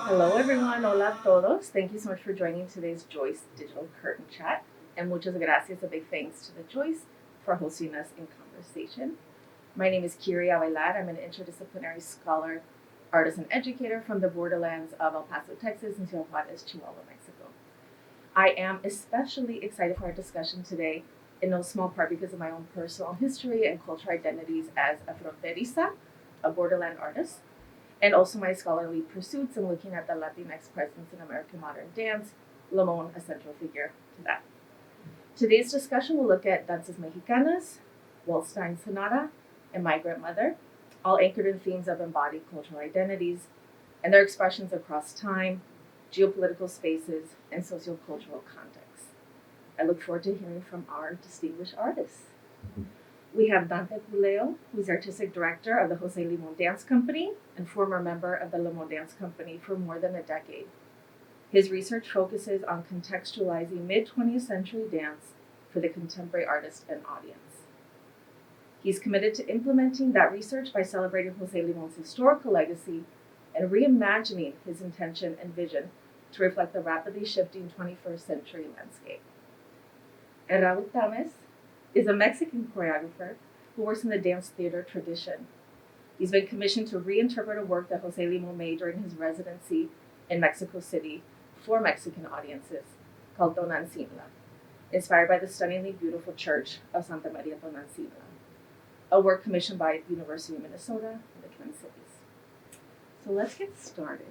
Hello everyone, hola a todos. Thank you so much for joining today's Joyce Digital Curtain Chat. And muchas gracias, a big thanks to the Joyce for hosting us in conversation. My name is Kiri Avelar. I'm an interdisciplinary scholar, artist, and educator from the borderlands of El Paso, Texas, and Ciudad Juarez, Chihuahua, Mexico. I am especially excited for our discussion today, in no small part because of my own personal history and cultural identities as a fronteriza, a borderland artist, and also my scholarly pursuits in looking at the Latinx presence in American modern dance, Limón a central figure to that. Today's discussion will look at Danzas Mexicanas, Waldstein Sonata, and Migrant Mother, all anchored in themes of embodied cultural identities and their expressions across time, geopolitical spaces, and sociocultural contexts. I look forward to hearing from our distinguished artists. We have Dante Puleio, who's artistic director of the José Limón Dance Company and former member of the Limón Dance Company for more than a decade. His research focuses on contextualizing mid-20th century dance for the contemporary artist and audience. He's committed to implementing that research by celebrating José Limón's historical legacy and reimagining his intention and vision to reflect the rapidly shifting 21st century landscape. And Raúl Tamez is a Mexican choreographer who works in the dance theater tradition. He's been commissioned to reinterpret a work that José Limón made during his residency in Mexico City for Mexican audiences called Tonancintla, inspired by the stunningly beautiful church of Santa Maria Tonancintla, a work commissioned by the University of Minnesota and the Twin Cities. So let's get started.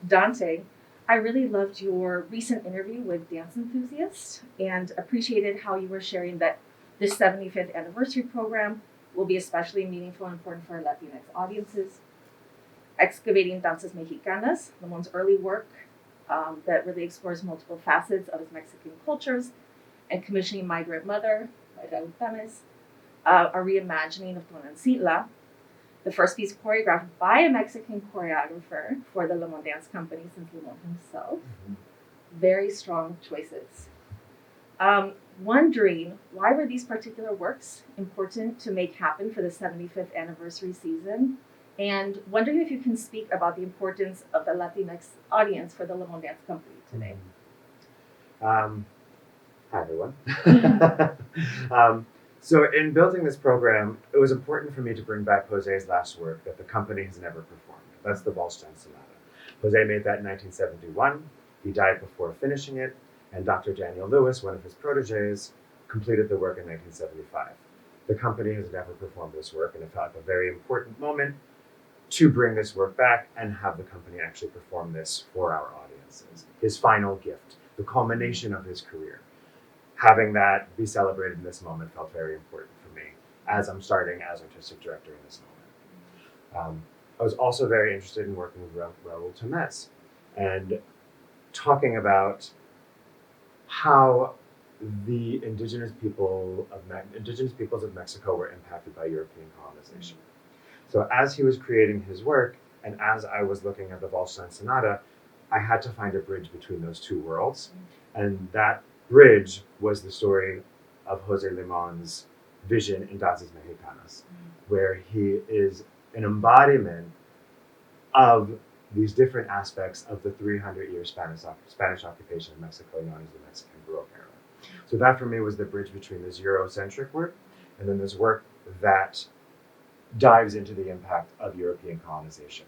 Dante, I really loved your recent interview with Dance Enthusiast and appreciated how you were sharing that this 75th anniversary program will be especially meaningful and important for our Latinx audiences. Excavating Danzas Mexicanas, Limon's early work that really explores multiple facets of his Mexican cultures, and commissioning Migrant Mother by Raúl Tamez, a reimagining of Tonancintla, the first piece choreographed by a Mexican choreographer for the Limón Dance Company since Limón himself. Very strong choices. Wondering why were these particular works important to make happen for the 75th anniversary season, and wondering if you can speak about the importance of the Latinx audience for the Limón Dance Company today. Hi, everyone. So in building this program, it was important for me to bring back Jose's last work that the company has never performed. That's the Waldstein Sonata. Jose made that in 1971. He died before finishing it, and Dr. Daniel Lewis, one of his proteges, completed the work in 1975. The company has never performed this work, and it felt like a very important moment to bring this work back and have the company actually perform this for our audiences. His final gift, the culmination of his career. Having that be celebrated in this moment felt very important for me as I'm starting as artistic director in this moment. I was also very interested in working with Raúl Tamez and talking about how the indigenous peoples of Mexico were impacted by European colonization. So as he was creating his work, and as I was looking at the Waldstein Sonata, I had to find a bridge between those two worlds. And that bridge was the story of José Limon's vision in Danzas Mexicanas, where he is an embodiment of these different aspects of the 300-year Spanish occupation of Mexico, known as the Mexican Baroque era. So that for me was the bridge between this Eurocentric work and then this work that dives into the impact of European colonization,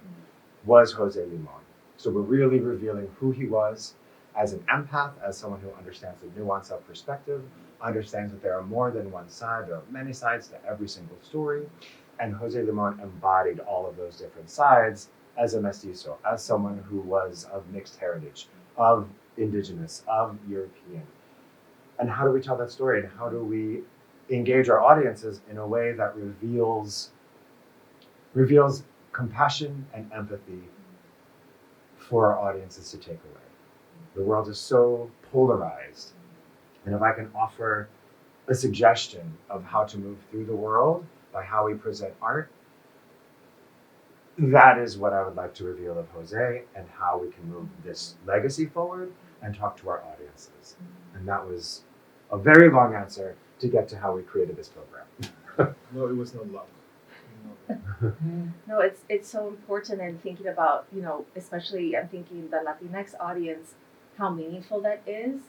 was José Limón. So we're really revealing who he was as an empath, as someone who understands the nuance of perspective, understands that there are more than one side, there are many sides to every single story, and José Limón embodied all of those different sides as a mestizo, as someone who was of mixed heritage, of indigenous, of European. And how do we tell that story, and how do we engage our audiences in a way that reveals compassion and empathy for our audiences to take away? The world is so polarized, and if I can offer a suggestion of how to move through the world by how we present art, that is what I would like to reveal of Jose and how we can move this legacy forward and talk to our audiences. And that was a very long answer to get to how we created this program. No, it was not long. No, it's so important, and thinking about, especially I'm thinking the Latinx audience, how meaningful that is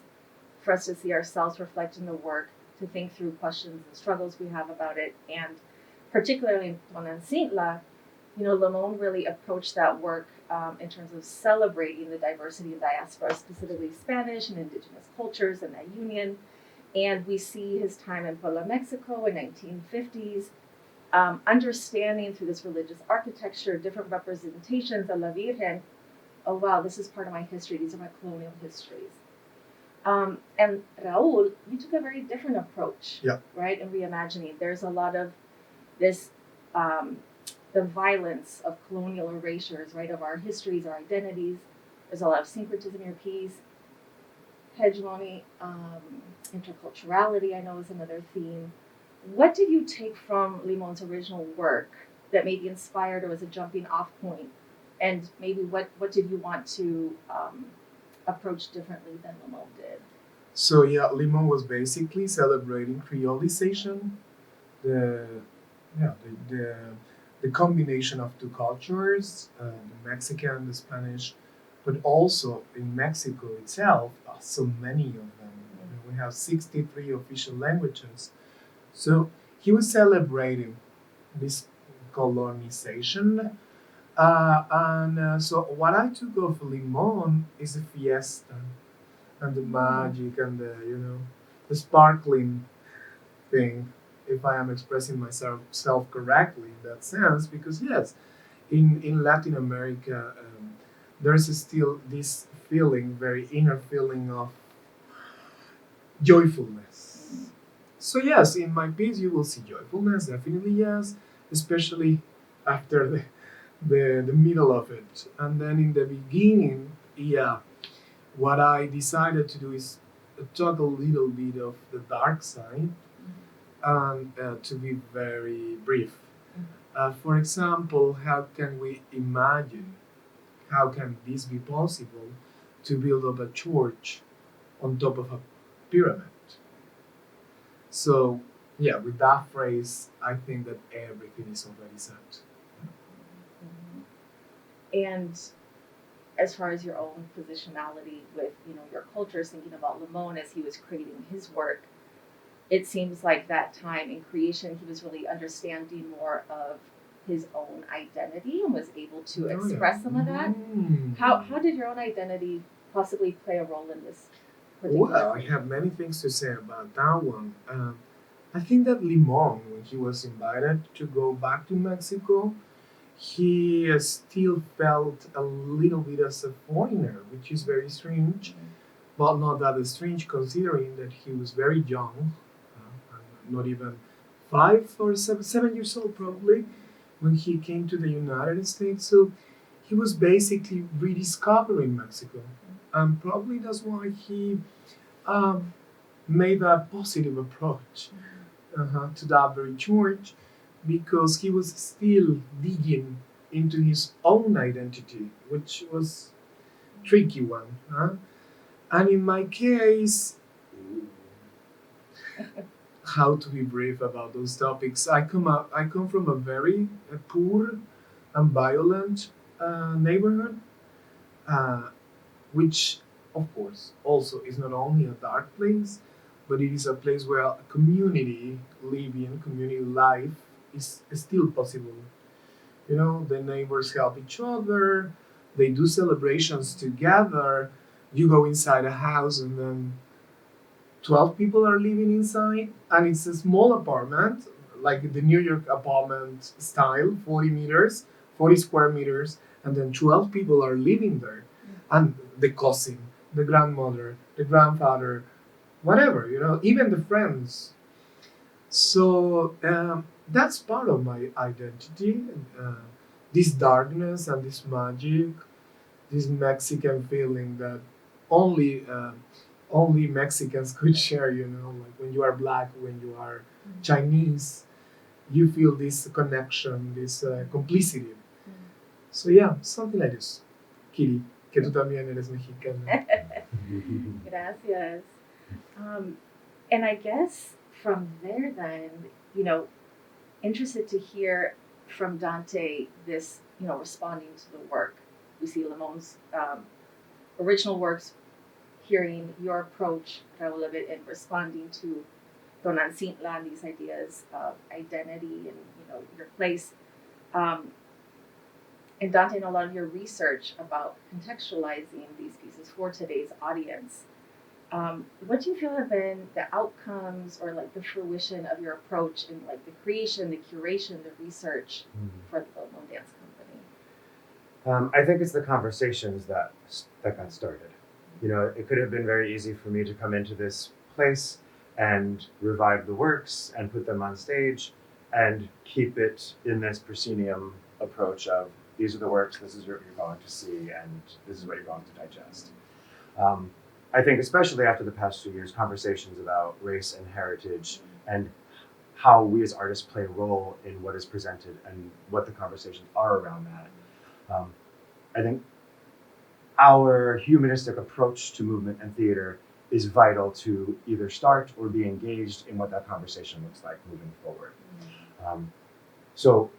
for us to see ourselves reflect in the work, to think through questions and struggles we have about it, and particularly in Tonancintla, Limon really approached that work in terms of celebrating the diversity of diaspora, specifically Spanish and indigenous cultures in that union. And we see his time in Puebla, Mexico in 1950s, understanding through this religious architecture, different representations of La Virgen. Oh, wow, this is part of my history. These are my colonial histories. And Raúl, you took a very different approach, Yeah. right? In reimagining, there's a lot of this, the violence of colonial erasures, right, of our histories, our identities. There's a lot of syncretism in your piece. Hegemony, interculturality, I know, is another theme. What did you take from Limon's original work that maybe inspired or was a jumping off point? And maybe what did you want to approach differently than Limon did? So yeah, Limon was basically celebrating creolization, the yeah the combination of two cultures, the Mexican, the Spanish, but also in Mexico itself, so many of them. We have 63 official languages. So he was celebrating this colonization. So what I took of Limon is the fiesta and the magic and the sparkling thing, if I am expressing myself self correctly in that sense, because yes, in Latin America, there's still this feeling, very inner feeling of joyfulness. So yes, in my piece you will see joyfulness, definitely yes, especially after the middle of it. And then in the beginning, yeah, what I decided to do is talk a little bit of the dark side and to be very brief. For example, how can we imagine, how can this be possible to build up a church on top of a pyramid? So, yeah, with that phrase, I think that everything is already said. And as far as your own positionality with, your cultures, thinking about Limon as he was creating his work, it seems like that time in creation, he was really understanding more of his own identity and was able to express some of that. How did your own identity possibly play a role in this particular Well, I have many things to say about that one. I think that Limon, when he was invited to go back to Mexico, he still felt a little bit as a foreigner, which is very strange, but not that strange considering that he was very young, not even 5 or 7 years old probably, when he came to the United States. So he was basically rediscovering Mexico, and probably that's why he um, made a positive approach to that very church, because he was still digging into his own identity, which was tricky one. And in my case, how to be brief about those topics? I come from a very poor and violent neighborhood, uh, which of course also is not only a dark place, but it is a place where a community living, community life is still possible. The neighbors help each other, they do celebrations together. You go inside a house and then 12 people are living inside, and it's a small apartment, like the New York apartment style, 40 meters, 40 square meters, and then 12 people are living there. And the cousin, the grandmother, the grandfather, whatever, even the friends. So that's part of my identity. This darkness and this magic, this Mexican feeling that only only Mexicans could share. Like when you are black, when you are Chinese, you feel this connection, this complicity. So yeah, something like this. Kiri, que tú también eres mexicana. Gracias. And I guess from there, then, interested to hear from Dante this, responding to the work. We see Limon's original works, hearing your approach, Raúl, of it, and responding to Tonantzintla and these ideas of identity and your place. And Dante, and a lot of your research about contextualizing these pieces for today's audience. What do you feel have been the outcomes or like the fruition of your approach in like the creation, the curation, the research for the Limón Dance Company? I think it's the conversations that got started. It could have been very easy for me to come into this place and revive the works and put them on stage and keep it in this proscenium approach of these are the works, this is what you're going to see, and this is what you're going to digest. I think especially after the past 2 years, conversations about race and heritage and how we as artists play a role in what is presented and what the conversations are around that. I think our humanistic approach to movement and theater is vital to either start or be engaged in what that conversation looks like moving forward. So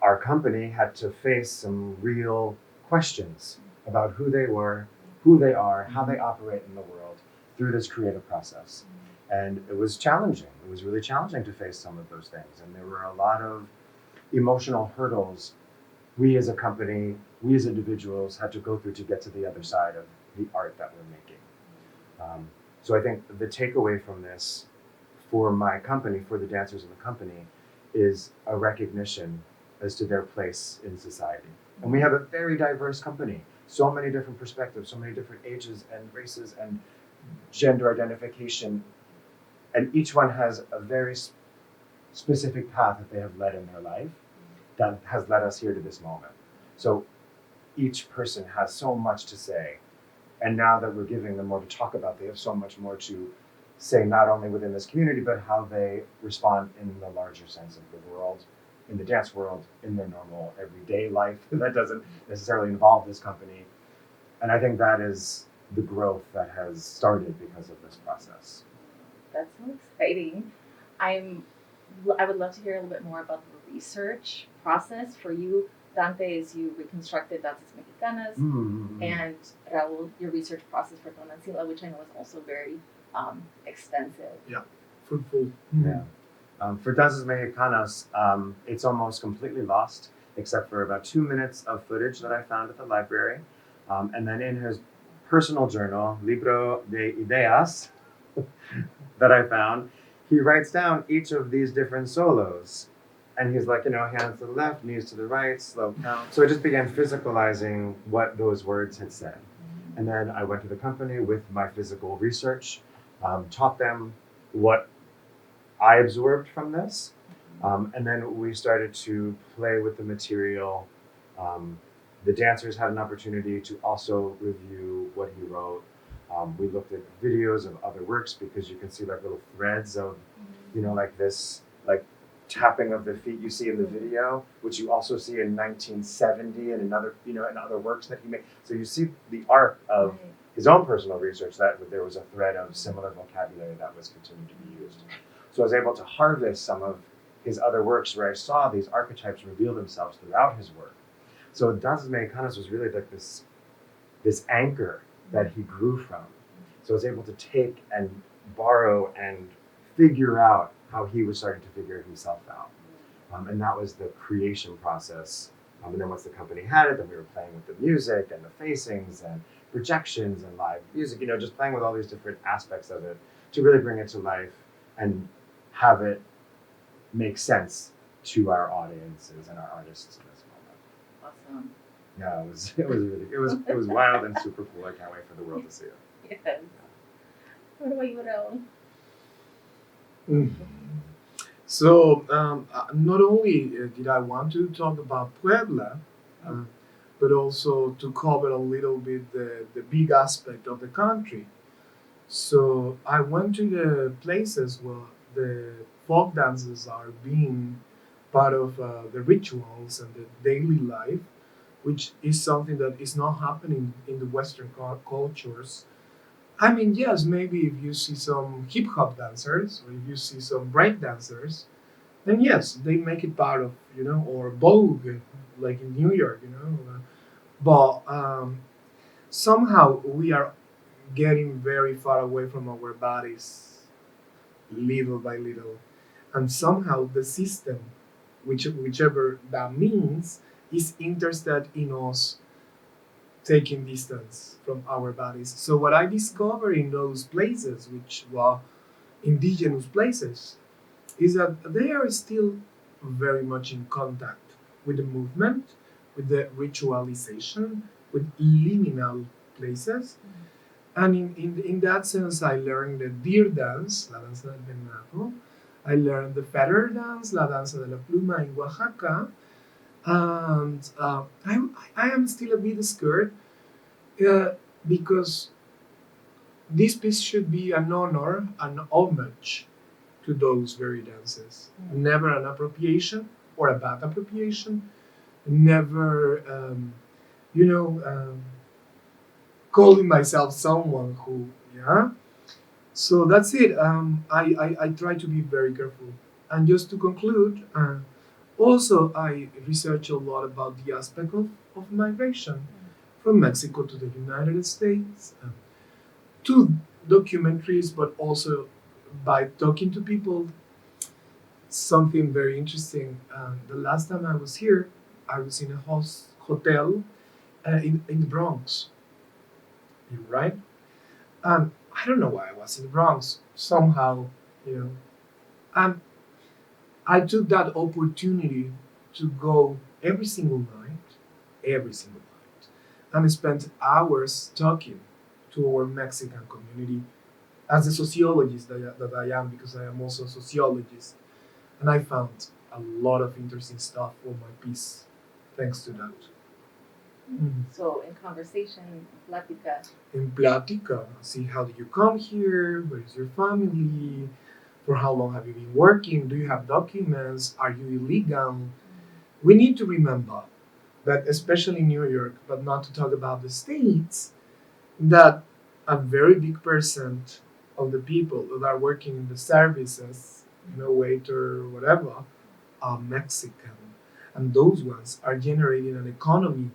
our company had to face some real questions about who they were, who they are, how they operate in the world through this creative process. And it was challenging. It was really challenging to face some of those things. And there were a lot of emotional hurdles we as a company, we as individuals had to go through to get to the other side of the art that we're making. So I think the takeaway from this for my company, for the dancers in the company, is a recognition as to their place in society. And we have a very diverse company, so many different perspectives, so many different ages and races and gender identification. And each one has a very specific path that they have led in their life that has led us here to this moment. So each person has so much to say. And now that we're giving them more to talk about, they have so much more to say, not only within this community, but how they respond in the larger sense of the world, in the dance world, in their normal everyday life that doesn't necessarily involve this company. And I think that is the growth that has started because of this process. That's so exciting. I would love to hear a little bit more about the research process for you, Dante, as you reconstructed Danzas Mexicanas, and Raúl, your research process for Tonantzintla, which I know is also very extensive. Yeah, fruitful. Yeah. For Danzas Mexicanas, it's almost completely lost, except for about 2 minutes of footage that I found at the library. And then in his personal journal, Libro de Ideas, that I found, he writes down each of these different solos. And he's like, hands to the left, knees to the right, slow count. So I just began physicalizing what those words had said. And then I went to the company with my physical research, taught them what I absorbed from this. And then we started to play with the material. The dancers had an opportunity to also review what he wrote. We looked at videos of other works because you can see like little threads of, like this, like tapping of the feet you see in the video, which you also see in 1970 and another, in other works that he made. So you see the arc of his own personal research that there was a thread of similar vocabulary that was continued to be used. So I was able to harvest some of his other works where I saw these archetypes reveal themselves throughout his work. So Danzas Mexicanas was really like this anchor that he grew from. So I was able to take and borrow and figure out how he was starting to figure himself out. And that was the creation process. And then once the company had it, then we were playing with the music and the facings and projections and live music, just playing with all these different aspects of it to really bring it to life and have it make sense to our audiences and our artists in this moment. Awesome. Yeah, it was wild and super cool. I can't wait for the world to see it. Yes. What about you, Raúl? So not only did I want to talk about Puebla, but also to cover a little bit the big aspect of the country. So I went to the places where the folk dances are being part of the rituals and the daily life, which is something that is not happening in the Western cultures. I mean, yes, maybe if you see some hip hop dancers or if you see some break dancers, And yes, they make it part of, or Vogue, like in New York, but somehow we are getting very far away from our bodies, little by little, and somehow the system, whichever that means, is interested in us taking distance from our bodies. So what I discovered in those places, which were indigenous places, is that they are still very much in contact with the movement, with the ritualization, with liminal places. And in that sense, I learned the deer dance, la danza del venado. I learned the feather dance, la danza de la pluma in Oaxaca. And I am still a bit scared because this piece should be an honor, an homage to those very dances. Never an appropriation or a bad appropriation. Never, calling myself someone who, yeah. So that's it. I try to be very careful. And just to conclude, also I research a lot about the aspect of migration from Mexico to the United States, to documentaries, but also by talking to people. Something very interesting. The last time I was here, I was in a hotel in the Bronx. You're right. And I don't know why I was in the Bronx. Somehow, you know. And I took that opportunity to go every single night, and spent hours talking to our Mexican community as a sociologist that I am, because I am also a sociologist. And I found a lot of interesting stuff for my piece thanks to that. So in conversation, plática. In Plática, see, how do you come here? Where is your family? For how long have you been working? Do you have documents? Are you illegal? We need to remember that, especially in New York, but not to talk about the States, that a very big percent of the people that are working in the services, waiter, whatever, are Mexican. And those ones are generating an economy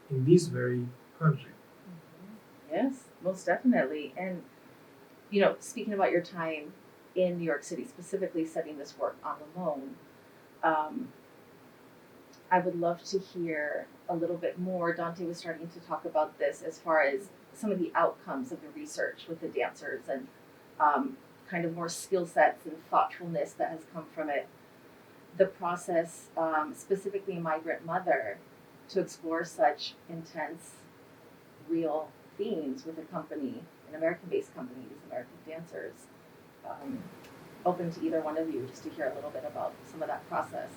in this very country. Yes, most definitely. And, speaking about your time in New York City, specifically studying this work on the loan, I would love to hear a little bit more. Dante was starting to talk about this as far as some of the outcomes of the research with the dancers and kind of more skill sets and thoughtfulness that has come from it. The process, specifically Migrant Mother, to explore such intense, real themes with a company, an American-based company, these American dancers. Open to either one of you just to hear a little bit about some of that process.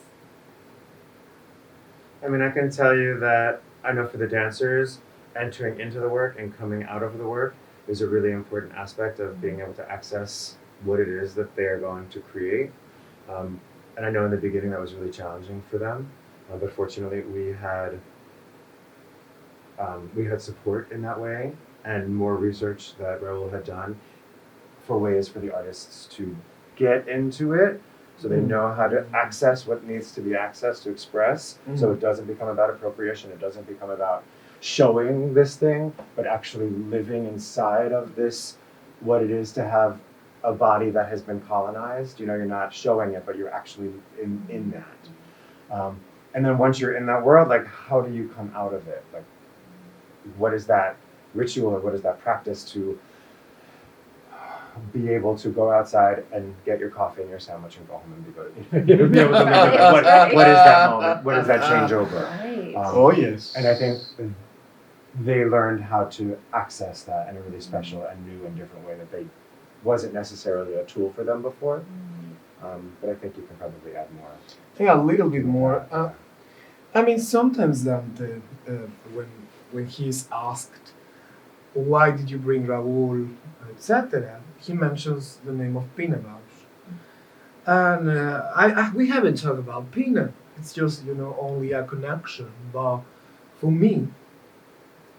I mean, I can tell you that I know for the dancers, entering into the work and coming out of the work is a really important aspect of being able to access what it is that they're going to create. And I know in the beginning that was really challenging for them, but fortunately we had support in that way, and more research that Raúl had done for ways for the artists to get into it, so they know how to access what needs to be accessed to express, so it doesn't become about appropriation, it doesn't become about showing this thing, but actually living inside of this, what it is to have a body that has been colonized. You're not showing it, but you're actually in that. And then once you're in that world, like, how do you come out of it? Like, what is that ritual, or what is that practice to be able to go outside and get your coffee and your sandwich and go home and be able to make what is that moment? What is that changeover? Right. Oh yes. And I think they learned how to access that in a really special and new and different way that they wasn't necessarily a tool for them before. But I think you can probably add more. Yeah, a little bit more. I mean, sometimes Dante, when he's asked, why did you bring Raúl, etc., he mentions the name of Pina Bausch. And we haven't talked about Pina. It's just, only a connection. But for me,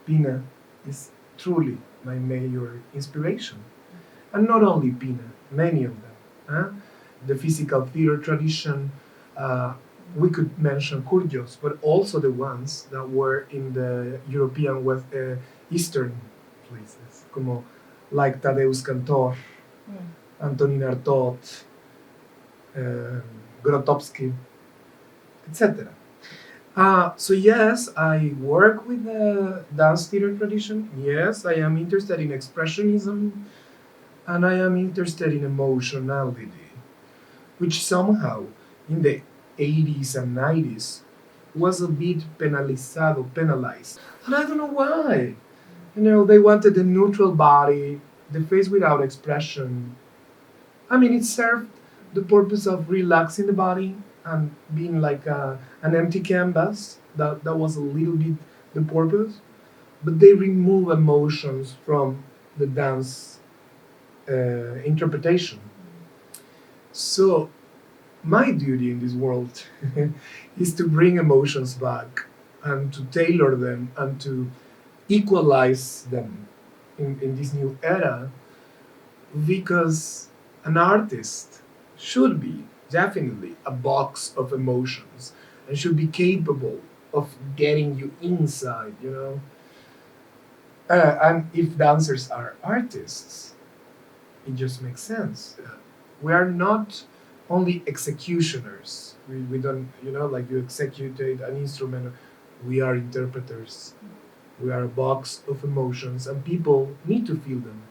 Pina is truly my major inspiration. And not only Pina, many of them. the physical theater tradition. We could mention curios, but also the ones that were in the European West, Eastern places, como like Tadeusz Kantor, Antonin Artaud, Grotowski, etc. So yes, I work with the dance theater tradition. Yes, I am interested in expressionism, and I am interested in emotionality, which somehow in the 80s and 90s was a bit penalized. And I don't know why. They wanted a neutral body, the face without expression. I mean, it served the purpose of relaxing the body and being like an empty canvas. That was a little bit the purpose. But they remove emotions from the dance interpretation. So my duty in this world is to bring emotions back and to tailor them and to equalize them in this new era, because an artist should be definitely a box of emotions and should be capable of getting you inside. And if dancers are artists, it just makes sense. We are not only executioners. We don't, like you executed an instrument. We are interpreters. We are a box of emotions, and people need to feel them.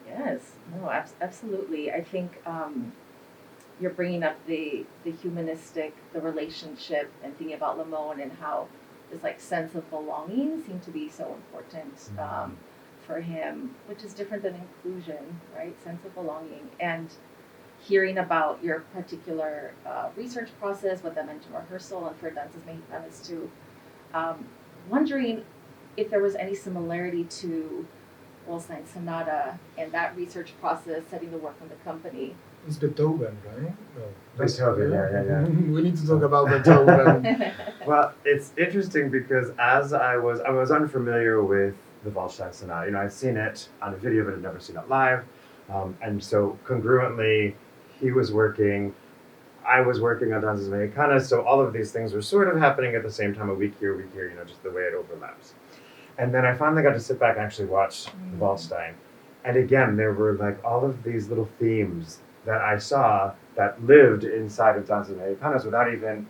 Yes, no, absolutely. I think you're bringing up the humanistic, the relationship, and thinking about Limón and how this like sense of belonging seemed to be so important for him, which is different than inclusion, right? Sense of belonging. And hearing about your particular research process, what that meant to rehearsal, and for Danzas Mexicanas too, wondering if there was any similarity to Waldstein Sonata and that research process, setting the work on the company. It's Beethoven, right? No. Beethoven, yeah. We need to talk about Beethoven. Well, it's interesting because as I was unfamiliar with the Waldstein Sonata. I'd seen it on a video, but I'd never seen it live. And so congruently, he was working, I was working on Danzas Mexicanas, so all of these things were sort of happening at the same time, a week here, just the way it overlaps. And then I finally got to sit back and actually watch the Waldstein. And again, there were like all of these little themes that I saw that lived inside of Danzas Mexicanas without even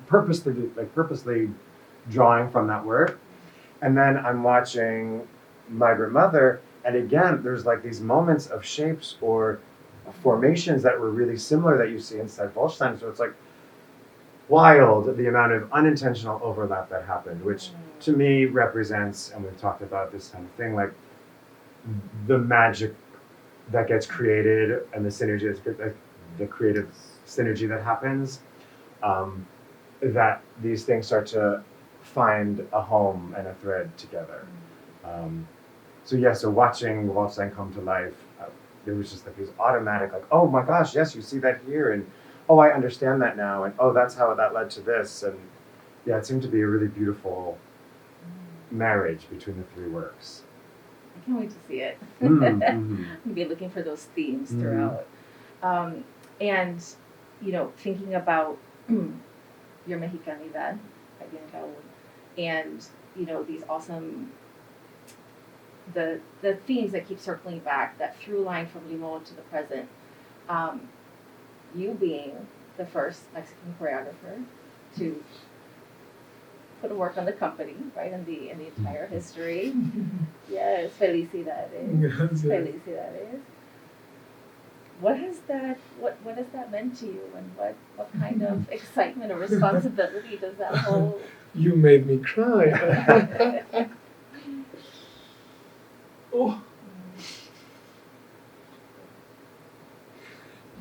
purposely drawing from that work. And then I'm watching Migrant Mother, and again, there's like these moments of shapes or formations that were really similar that you see inside Waldstein. So it's like wild, the amount of unintentional overlap that happened, which to me represents, and we've talked about this kind of thing, like the magic that gets created and the synergy, the creative synergy that happens, that these things start to find a home and a thread together. So watching Waldstein come to life, there was just like these automatic, like, oh my gosh, yes, you see that here, and oh, I understand that now, and oh, that's how that led to this, and yeah, it seemed to be a really beautiful marriage between the three works. I can't wait to see it. Mm-hmm. I'll be looking for those themes throughout. And, thinking about your Mexicanidad, again, Raúl, and, these awesome, the themes that keep circling back, that through line from Limón to the present, you being the first Mexican choreographer to put a work on the company, right, in the entire history. Yes, felicidades. Yes. Felicidades. What has that meant to you, and what kind of excitement or responsibility does that hold? You made me cry. Oh.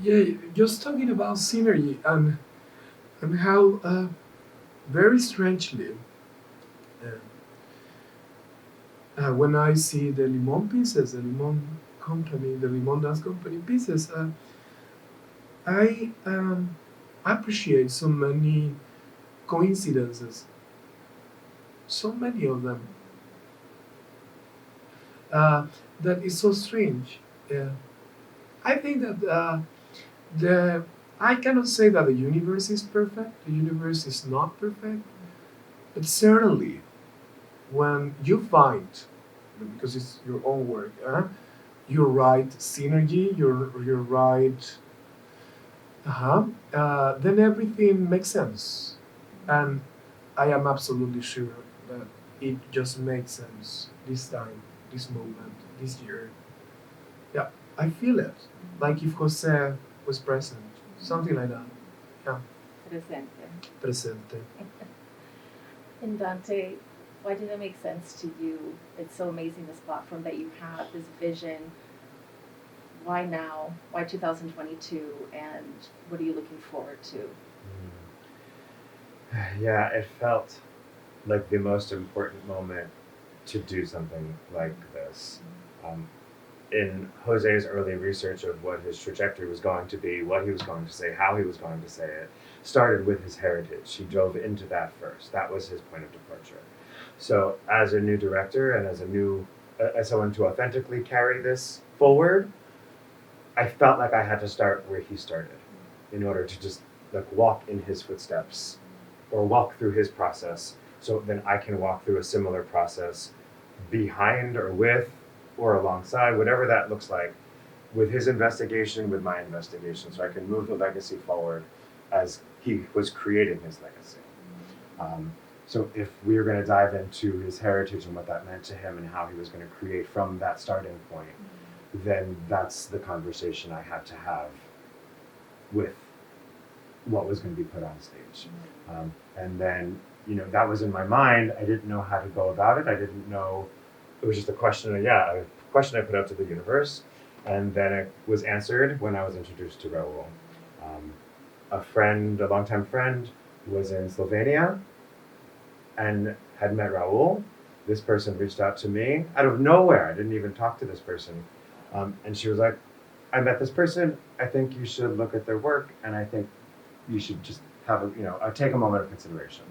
Yeah, just talking about scenery and how very strangely when I see the Limón pieces, the Limón company, the Limón Dance Company pieces, I appreciate so many coincidences, so many of them. That is so strange. I think that I cannot say that the universe is perfect. The universe is not perfect, but certainly when you find, because it's your own work, your right synergy, your right, then everything makes sense, and I am absolutely sure that it just makes sense this time, this moment, this year. Yeah, I feel it. Like if Jose was present, something like that. Yeah, Presente. presente. And Dante, why did it make sense to you? It's so amazing, this platform that you have, this vision. Why now? Why 2022? And what are you looking forward to? Yeah, it felt like the most important moment to do something like this. In Jose's early research of what his trajectory was going to be, what he was going to say, how he was going to say it, started with his heritage. He dove into that first. That was his point of departure. So, as a new director and as someone to authentically carry this forward, I felt like I had to start where he started in order to just like walk in his footsteps or walk through his process, so then I can walk through a similar process behind or with or alongside, whatever that looks like, with his investigation, with my investigation, so I can move the legacy forward as he was creating his legacy. So if we were going to dive into his heritage and what that meant to him and how he was going to create from that starting point, then that's the conversation I had to have with what was going to be put on stage. And then, that was in my mind. I didn't know how to go about it. I didn't know. It was just a question I put out to the universe. And then it was answered when I was introduced to Raúl. A longtime friend, was in Slovenia and had met Raúl. This person reached out to me out of nowhere. I didn't even talk to this person. And she was like, I met this person. I think you should look at their work. And I think you should just have take a moment of consideration.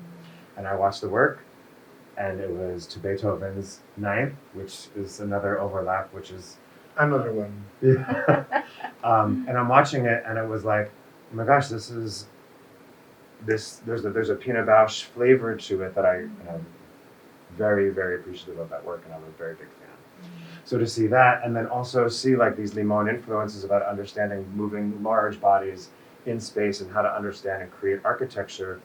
And I watched the work, and it was to Beethoven's Ninth, which is another overlap, which is Another one. yeah. And I'm watching it, and it was like, oh my gosh, there's a Pina Bausch flavor to it that I'm very, very appreciative of that work, and I'm a very big fan. So to see that, and then also see like these Limón influences about understanding moving large bodies in space and how to understand and create architecture,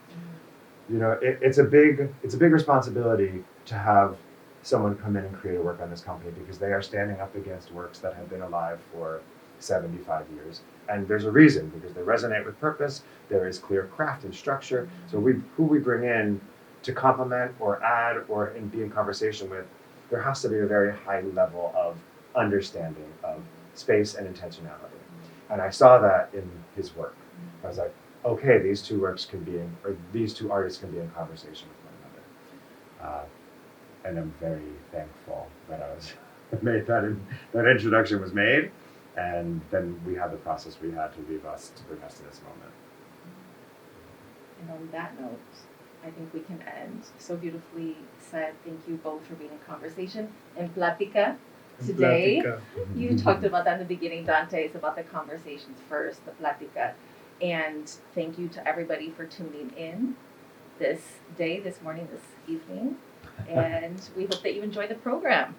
it's a big responsibility to have someone come in and create a work on this company, because they are standing up against works that have been alive for 75 years. And there's a reason, because they resonate with purpose. There is clear craft and structure. So who we bring in to complement or add or be in conversation with, there has to be a very high level of understanding of space and intentionality. And I saw that in his work. I was like, okay, these two artists can be in conversation with one another. And I'm very thankful that I was made that introduction was made, and then we had the process we had to bring us to this moment. And on that note, I think we can end. So beautifully said. Thank you both for being in conversation. En Plática today. You talked about that in the beginning, Dante. It's about the conversations first, the Plática. And thank you to everybody for tuning in this day, this morning, this evening. And we hope that you enjoy the program.